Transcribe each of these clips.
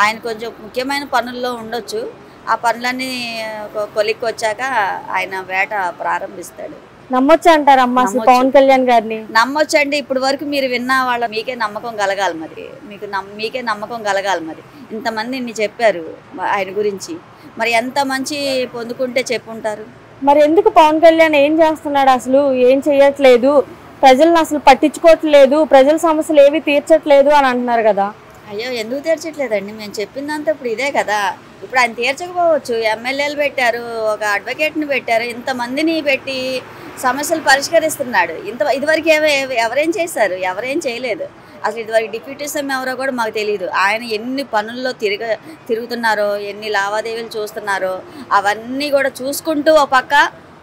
ఆయన కొంచెం ముఖ్యమైన పనుల్లో ఉండొచ్చు. ఆ పనులన్నీ కొలిక్కొచ్చాక ఆయన వేట ప్రారంభిస్తాడు. నమ్మొచ్చు అంటారమ్మా అసలు పవన్ కళ్యాణ్ గారిని? నమ్మొచ్చండి. ఇప్పుడు వరకు మీరు విన్న వాళ్ళ మీకే నమ్మకం కలగాలి మరి. మీకే నమ్మకం కలగాలి మరి. ఇంతమంది ఇన్ని చెప్పారు ఆయన గురించి. మరి ఎంత మంచి పొందుకుంటే చెప్పుంటారు. మరి ఎందుకు పవన్ కళ్యాణ్ ఏం చేస్తున్నాడు అసలు? ఏం చేయట్లేదు, ప్రజలను అసలు పట్టించుకోవట్లేదు, ప్రజల సమస్యలు ఏవి తీర్చట్లేదు అని అంటున్నారు కదా. అయ్యో, ఎందుకు తీర్చట్లేదండి? మేము చెప్పిందంతా ఇప్పుడు ఇదే కదా. ఇప్పుడు ఆయన తీర్చకపోవచ్చు. ఎమ్మెల్యేలు పెట్టారు, ఒక అడ్వకేట్ని పెట్టారు, ఇంతమందిని పెట్టి సమస్యలు పరిష్కరిస్తున్నాడు. ఇదివరకు ఎవరేం చేశారు? ఎవరేం చేయలేదు. అసలు ఇదివరకు డిప్యూటీ సీఎం ఎవరో కూడా మాకు తెలియదు. ఆయన ఎన్ని పనుల్లో తిరుగుతున్నారో, ఎన్ని లావాదేవీలు చూస్తున్నారో అవన్నీ కూడా చూసుకుంటూ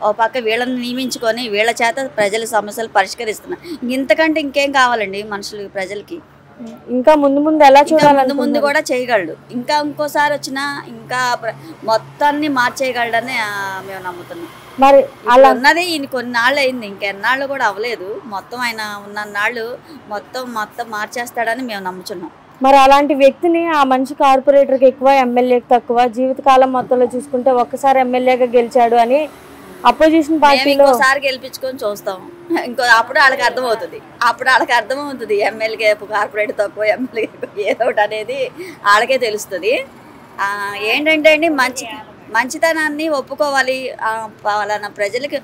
ఓ పక్క వీళ్ళని నియమించుకొని వీళ్ళ చేత ప్రజల సమస్యలు పరిష్కరిస్తున్నారు. ఇంతకంటే ఇంకేం కావాలండి మనుషులు, ప్రజలకి? ఇంకా ముందు ఎలా చూడాలి? ముందు కూడా చేయగలడు. ఇంకా ఇంకోసారి వచ్చినా ఇంకా మొత్తాన్ని మార్చేయగలడని మేము నమ్ముతున్నాం. మరి అలా ఉన్నది ఈయన కొన్నాళ్ళు అయింది, ఇంకెన్నాళ్ళు కూడా అవ్వలేదు. మొత్తం ఆయన ఉన్నన్నాళ్ళు మొత్తం మార్చేస్తాడని మేము నమ్ముతున్నాం. మరి అలాంటి వ్యక్తిని, ఆ మంచి కార్పొరేటర్కి ఎక్కువ, ఎమ్మెల్యేకి తక్కువ, జీవితకాలం మొత్తంలో చూసుకుంటే ఒక్కసారి ఎమ్మెల్యేగా గెలిచాడు అని అపోజిషన్ పార్టీలో ఇంకోసారి గెలిపించుకొని చూస్తాం. అప్పుడు వాళ్ళకి అర్థమవుతుంది. ఎమ్మెల్యే కార్పొరేట్ తక్కువ, ఎమ్మెల్యే ఏదో ఒకటి అనేది వాళ్ళకే తెలుస్తుంది. ఏంటంటే అండి, మంచితనాన్ని ఒప్పుకోవాలి. వాళ్ళ ప్రజలకి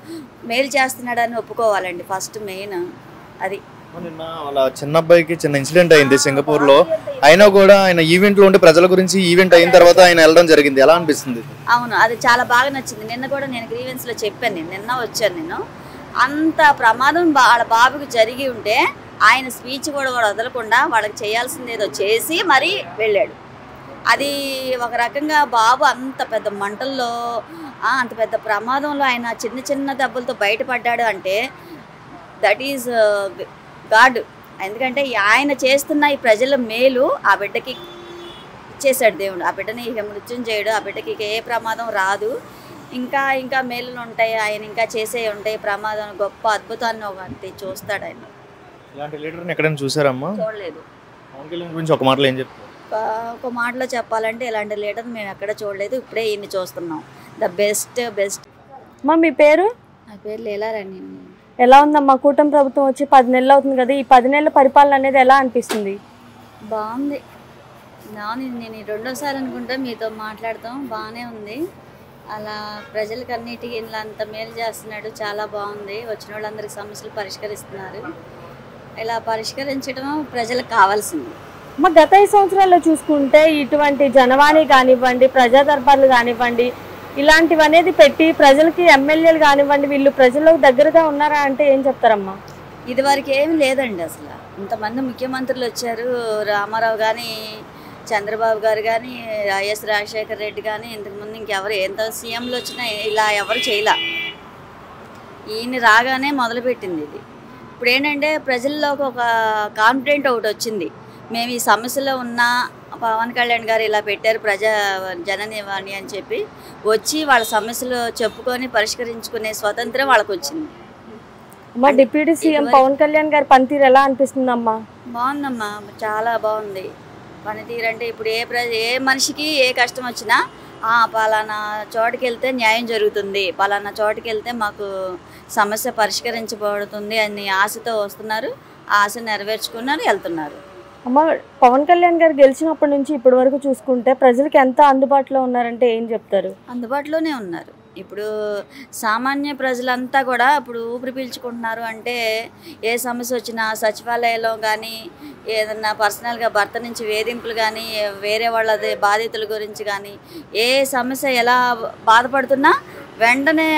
మేలు చేస్తున్నాడని ఒప్పుకోవాలండి ఫస్ట్ మెయిన్ అది. నిన్న వాళ్ళ చిన్న అబ్బాయికి చిన్న ఇన్సిడెంట్ అయింది సింగపూర్ లో. అయినా కూడా ఆయన ఈవెంట్ లో ఉంటే ప్రజల గురించి ఈవెంట్ అయిన తర్వాత ఆయన వెళ్ళడం జరిగింది. ఎలా అనిపిస్తుంది? అవును, అది చాలా బాగా నచ్చింది. నిన్న కూడా నేను గ్రీవెన్స్ లో చెప్పాను. నిన్న వచ్చాను నేను. అంత ప్రమాదం వాళ్ళ బాబుకి జరిగి ఉంటే ఆయన స్పీచ్ కూడా వదలకుండా వాళ్ళకి చేయాల్సింది ఏదో చేసి మరీ వెళ్ళాడు. అది ఒక రకంగా బాబు అంత పెద్ద మంటల్లో, అంత పెద్ద ప్రమాదంలో ఆయన చిన్న దెబ్బలతో బయటపడ్డాడు అంటే దట్ ఈజ్ గాడ్. ఎందుకంటే ఆయన చేస్తున్న ఈ ప్రజల మేలు ఆ బిడ్డకి ఇచ్చేసాడు దేవుడు. ఆ బిడ్డని మృత్యుంజయుడు. ఆ బిడ్డకి ఏ ప్రమాదం రాదు. ఇంకా మేలులు ఉంటాయి, ఆయన ఇంకా చేసే ఉంటాయి. ప్రమాదం గొప్ప అద్భుతాన్ని ఒకటి చూస్తాడు ఆయన. ఇలాంటి లీడర్ని ఎక్కడైనా చూసారమ్మా? చూడలేదు. పవన్ కళ్యాణ్ గురించి ఒక మాటలో ఏం చెప్తారు? ఒక మాటలో చెప్పాలంటే ఇలాంటి లీడర్ మేము ఎక్కడ చూడలేదు. ఇప్పుడే ఈయన్ని చూస్తున్నాం. The best. మా మీ పేరు? నా పేరు లీలారాణి. ఎలా ఉందమ్మా? కూటమి ప్రభుత్వం వచ్చి 10 నెలలు అవుతుంది కదా. ఈ 10 నెలల పరిపాలన అనేది ఎలా అనిపిస్తుంది? బాగుంది. నేను రెండోసారి అనుకుంటా మీతో మాట్లాడతాం. బాగానే ఉంది. అలా ప్రజలకు అన్నిటికీ ఇలా అంత మేలు చేస్తున్నాడు. చాలా బాగుంది. వచ్చిన వాళ్ళందరికీ సమస్యలు పరిష్కరిస్తున్నారు. ఇలా పరిష్కరించడం ప్రజలకు కావాల్సింది. మా గత 5 సంవత్సరాల్లో చూసుకుంటే ఇటువంటి జనవాణి కానివ్వండి, ప్రజా దర్బార్లు కానివ్వండి, ఇలాంటివి అనేది పెట్టి ప్రజలకి ఎమ్మెల్యేలు కానివ్వండి వీళ్ళు ప్రజలకు దగ్గరగా ఉన్నారా అంటే ఏం చెప్తారమ్మా? ఇదివరకు ఏమి లేదండి. అసలు ఇంతమంది ముఖ్యమంత్రులు వచ్చారు. రామారావు కానీ, చంద్రబాబు గారు కానీ, వైఎస్ రాజశేఖర రెడ్డి కానీ, ఇంతకుముందు ఇంకెవరు ఎంత సీఎంలు వచ్చినా ఇలా ఎవరు చేయలే. ఈయన రాగానే మొదలుపెట్టింది ఇది. ఇప్పుడు ఏంటంటే ప్రజల్లోకి ఒక కాన్ఫిడెంట్ ఒకటి వచ్చింది. మేము ఈ సమస్యలో ఉన్న పవన్ కళ్యాణ్ గారు ఇలా పెట్టారు జననివాణి అని చెప్పి వచ్చి వాళ్ళ సమస్యలు చెప్పుకొని పరిష్కరించుకునే స్వతంత్రం వాళ్ళకి వచ్చింది. అమ్మా, డిప్యూటీ సీఎం పవన్ కళ్యాణ్ గారి పనితీరు ఎలా అనిపిస్తుందమ్మా? బాగుందమ్మా, చాలా బాగుంది పనితీరు. అంటే ఇప్పుడు ఏ మనిషికి ఏ కష్టం వచ్చినా పలానా చోటుకి వెళ్తే న్యాయం జరుగుతుంది, పలానా చోటుకి వెళ్తే మాకు సమస్య పరిష్కరించబడుతుంది అని ఆశతో వస్తున్నారు. ఆ ఆశ నెరవేర్చుకున్నారు, వెళ్తున్నారు. అమ్మ, పవన్ కళ్యాణ్ గారు గెలిచినప్పటి నుంచి ఇప్పటి వరకు చూసుకుంటే ప్రజలకి ఎంత అందుబాటులో ఉన్నారంటే ఏం చెప్తారు? అందుబాటులోనే ఉన్నారు. ఇప్పుడు సామాన్య ప్రజలంతా కూడా ఇప్పుడు ఊపిరి పీల్చుకుంటున్నారు. అంటే ఏ సమస్య వచ్చినా సచివాలయంలో కానీ, ఏదన్నా పర్సనల్గా భర్త నుంచి వేధింపులు కానీ, వేరే వాళ్ళది బాధితుల గురించి కానీ, ఏ సమస్య ఎలా బాధపడుతున్నా వెంటనే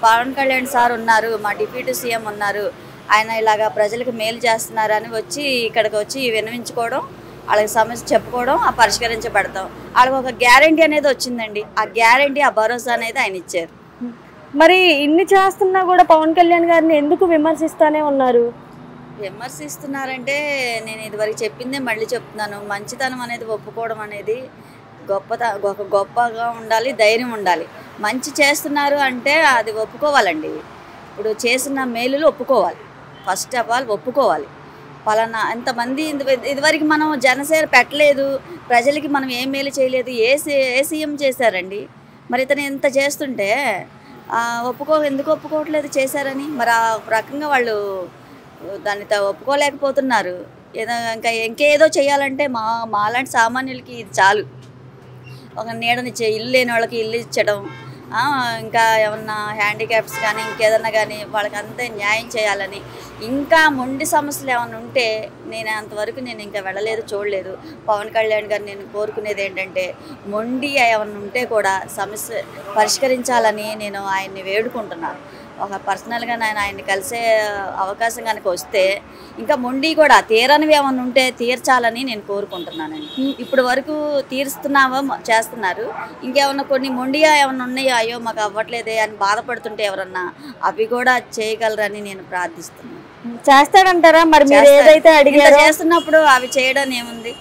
పవన్ కళ్యాణ్ సార్ ఉన్నారు, మా డిప్యూటీ సీఎం ఉన్నారు, ఆయన ఇలాగా ప్రజలకు మేలు చేస్తున్నారని వచ్చి ఇక్కడికి వచ్చి విన్నవించుకోవడం, వాళ్ళకి సమస్య చెప్పుకోవడం, పరిష్కరించబడతాం. వాళ్ళకి ఒక గ్యారంటీ అనేది వచ్చిందండి. ఆ గ్యారంటీ, ఆ భరోసా అనేది ఆయన ఇచ్చారు. మరి ఇన్ని చేస్తున్నా కూడా పవన్ కళ్యాణ్ గారిని ఎందుకు విమర్శిస్తూనే ఉన్నారు? విమర్శిస్తున్నారంటే నేను ఇదివరకు చెప్పిందే మళ్ళీ చెప్తున్నాను. మంచితనం అనేది ఒప్పుకోవడం అనేది గొప్పగా ఉండాలి, ధైర్యం ఉండాలి. మంచి చేస్తున్నారు అంటే అది ఒప్పుకోవాలండి. ఇప్పుడు చేసిన మేలులు ఒప్పుకోవాలి. ఫస్ట్ ఆఫ్ ఆల్ ఒప్పుకోవాలి. పలానా ఎంతమంది ఇదివరకు మనం జనసేన పెట్టలేదు, ప్రజలకి మనం ఏం మేలు చేయలేదు, ఏ సీఎం చేశారండి? మరి ఇతను ఇంత చేస్తుంటే ఎందుకు ఒప్పుకోవట్లేదు చేశారని? మరి ఆ రకంగా వాళ్ళు దాన్ని ఒప్పుకోలేకపోతున్నారు. ఇంకేదో చేయాలంటే మాలాంటి సామాన్యులకి ఇది చాలు. ఒక నీడనిచ్చే ఇల్లు లేని వాళ్ళకి ఇల్లు ఇచ్చడం, ఇంకా ఏమన్నా హ్యాండిక్యాప్స్ కానీ ఇంకేదన్నా కానీ వాళ్ళకి అంతే న్యాయం చేయాలని. ఇంకా మొండి సమస్యలు ఏమైనా ఉంటే అంతవరకు నేను ఇంకా వెళ్ళలేదు, చూడలేదు. పవన్ కళ్యాణ్ గారు నేను కోరుకునేది ఏంటంటే మొండి ఏమన్నా ఉంటే కూడా సమస్య పరిష్కరించాలని నేను ఆయన్ని వేడుకుంటున్నాను. ఒక పర్సనల్గా నేను ఆయన్ని కలిసే అవకాశం కనుక వస్తే ఇంకా మొండి కూడా తీరనివి ఏమన్నా ఉంటే తీర్చాలని నేను కోరుకుంటున్నానండి. ఇప్పుడు వరకు తీరుస్తున్నావో చేస్తున్నారు, ఇంకేమన్నా కొన్ని మొండిగా ఏమన్నా ఉన్నాయో అయ్యో మాకు అవ్వట్లేదే అని బాధపడుతుంటే ఎవరన్నా అవి కూడా చేయగలరని నేను ప్రార్థిస్తున్నాను. చేస్తాడంటారా? మరి మీరు ఏదైతే అడిగారో చేస్తున్నప్పుడు అవి చేయడం ఏముంది?